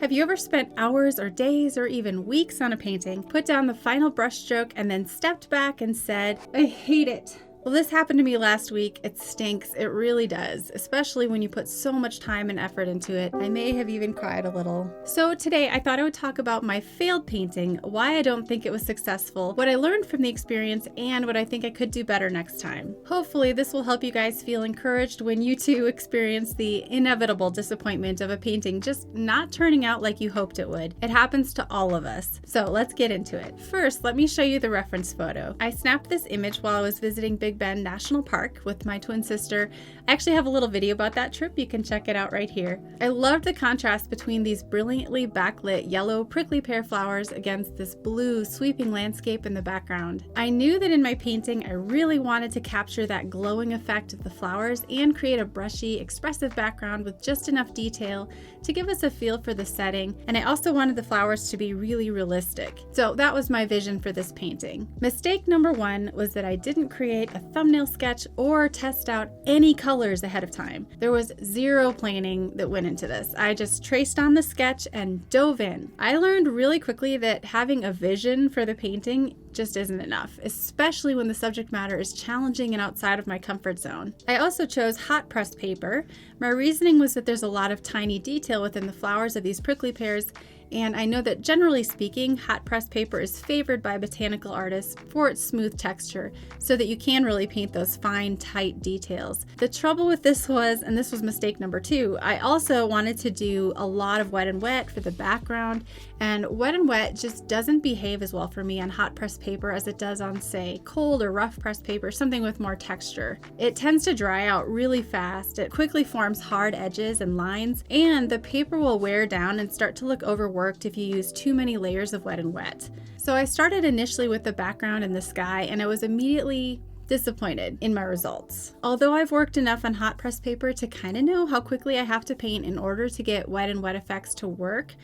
Have you ever spent hours or days or even weeks on a painting, put down the final brushstroke, and then stepped back and said, "I hate it"? Well, this happened to me last week. It stinks. It really does, especially when you put so much time and effort into it. I may have even cried a little. So today I thought I would talk about my failed painting, why I don't think it was successful, what I learned from the experience, and what I think I could do better next time. Hopefully this will help you guys feel encouraged when you too experience the inevitable disappointment of a painting just not turning out like you hoped it would. It happens to all of us. So let's get into it. First, let me show you the reference photo. I snapped this image while I was visiting Big Bend National Park with my twin sister. I actually have a little video about that trip. You can check it out right here. I loved the contrast between these brilliantly backlit yellow prickly pear flowers against this blue sweeping landscape in the background. I knew that in my painting I really wanted to capture that glowing effect of the flowers and create a brushy, expressive background with just enough detail to give us a feel for the setting, and I also wanted the flowers to be really realistic. So that was my vision for this painting. Mistake number one was that I didn't create a thumbnail sketch or test out any colors ahead of time. There was zero planning that went into this. I just traced on the sketch and dove in. I learned really quickly that having a vision for the painting just isn't enough, especially when the subject matter is challenging and outside of my comfort zone. I also chose hot pressed paper. My reasoning was that there's a lot of tiny detail within the flowers of these prickly pears, and I know that generally speaking, hot pressed paper is favored by botanical artists for its smooth texture, so that you can really paint those fine, tight details. The trouble with this was, and this was mistake number two, I also wanted to do a lot of wet and wet for the background, and wet and wet just doesn't behave as well for me on hot pressed paper as it does on, say, cold or rough pressed paper, something with more texture. It tends to dry out really fast, it quickly forms hard edges and lines, and the paper will wear down and start to look overworked if you use too many layers of wet and wet. So I started initially with the background and the sky, and I was immediately disappointed in my results. Although I've worked enough on hot pressed paper to kind of know how quickly I have to paint in order to get wet and wet effects to work,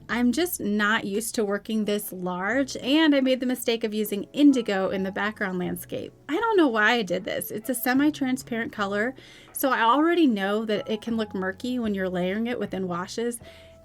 I'm just not used to working this large, and I made the mistake of using indigo in the background landscape. I don't know why I did this. It's a semi-transparent color, so I already know that it can look murky when you're layering it within washes,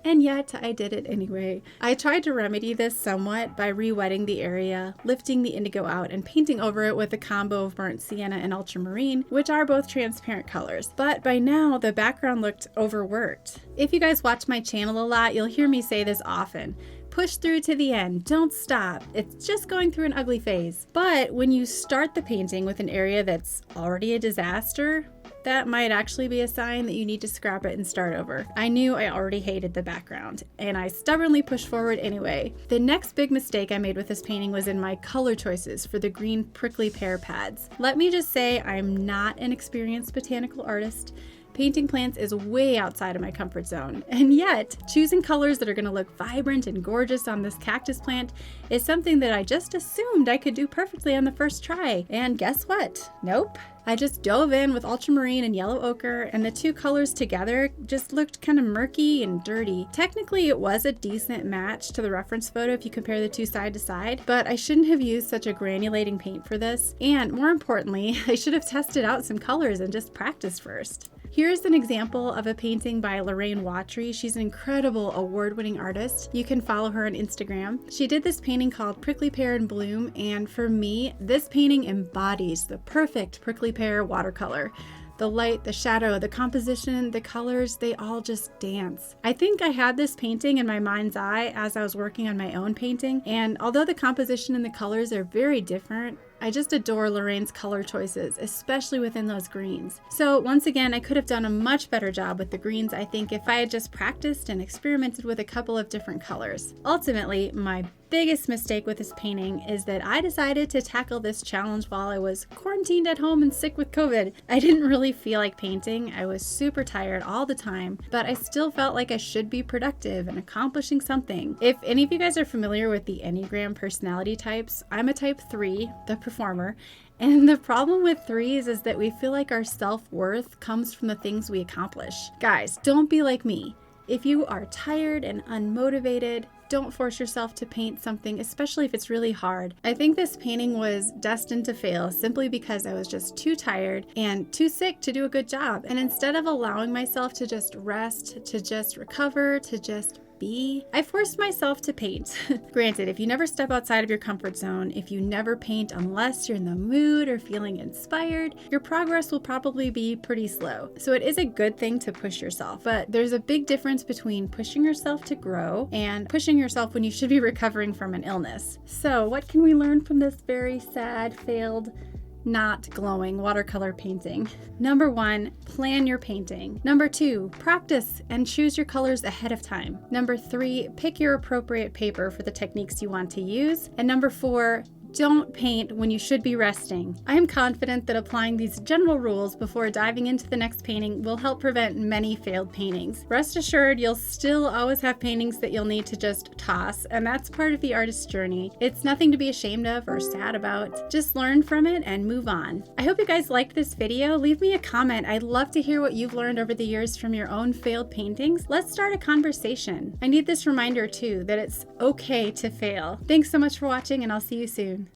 and yet I did it anyway. I tried to remedy this somewhat by re-wetting the area, lifting the indigo out, and painting over it with a combo of burnt sienna and ultramarine, which are both transparent colors. But by now, the background looked overworked. If you guys watch my channel a lot, you'll hear me say this often. Push through to the end, don't stop. It's just going through an ugly phase. But when you start the painting with an area that's already a disaster, that might actually be a sign that you need to scrap it and start over. I knew I already hated the background, and I stubbornly pushed forward anyway. The next big mistake I made with this painting was in my color choices for the green prickly pear pads. Let me just say I'm not an experienced botanical artist. Painting plants is way outside of my comfort zone, and yet choosing colors that are going to look vibrant and gorgeous on this cactus plant is something that I just assumed I could do perfectly on the first try. And guess what? Nope. I just dove in with ultramarine and yellow ochre, and the two colors together just looked kind of murky and dirty. Technically, it was a decent match to the reference photo if you compare the two side to side, but I shouldn't have used such a granulating paint for this, and more importantly, I should have tested out some colors and just practiced first. Here's an example of a painting by Lorraine Watry. She's an incredible award-winning artist. You can follow her on Instagram. She did this painting called Prickly Pear in Bloom, and for me, this painting embodies the perfect prickly pear watercolor. The light, the shadow, the composition, the colors, they all just dance. I think I had this painting in my mind's eye as I was working on my own painting, and although the composition and the colors are very different, I just adore Lorraine's color choices, especially within those greens. So once again, I could have done a much better job with the greens, I think, if I had just practiced and experimented with a couple of different colors. Ultimately, my biggest mistake with this painting is that I decided to tackle this challenge while I was quarantined at home and sick with COVID. I didn't really feel like painting. I was super tired all the time, but I still felt like I should be productive and accomplishing something. If any of you guys are familiar with the Enneagram personality types, I'm a type 3, the performer, and the problem with threes is that we feel like our self-worth comes from the things we accomplish. Guys, don't be like me. If you are tired and unmotivated, don't force yourself to paint something, especially if it's really hard. I think this painting was destined to fail simply because I was just too tired and too sick to do a good job. And instead of allowing myself to just rest, to just recover, to just be? I forced myself to paint. Granted, if you never step outside of your comfort zone, if you never paint unless you're in the mood or feeling inspired, your progress will probably be pretty slow. So it is a good thing to push yourself, but there's a big difference between pushing yourself to grow and pushing yourself when you should be recovering from an illness. So what can we learn from this very sad, failed, not glowing watercolor painting? Number 1, plan your painting. Number 2, practice and choose your colors ahead of time. Number 3, pick your appropriate paper for the techniques you want to use. And number 4, don't paint when you should be resting. I am confident that applying these general rules before diving into the next painting will help prevent many failed paintings. Rest assured, you'll still always have paintings that you'll need to just toss, and that's part of the artist's journey. It's nothing to be ashamed of or sad about. Just learn from it and move on. I hope you guys liked this video. Leave me a comment. I'd love to hear what you've learned over the years from your own failed paintings. Let's start a conversation. I need this reminder too that it's okay to fail. Thanks so much for watching, and I'll see you soon.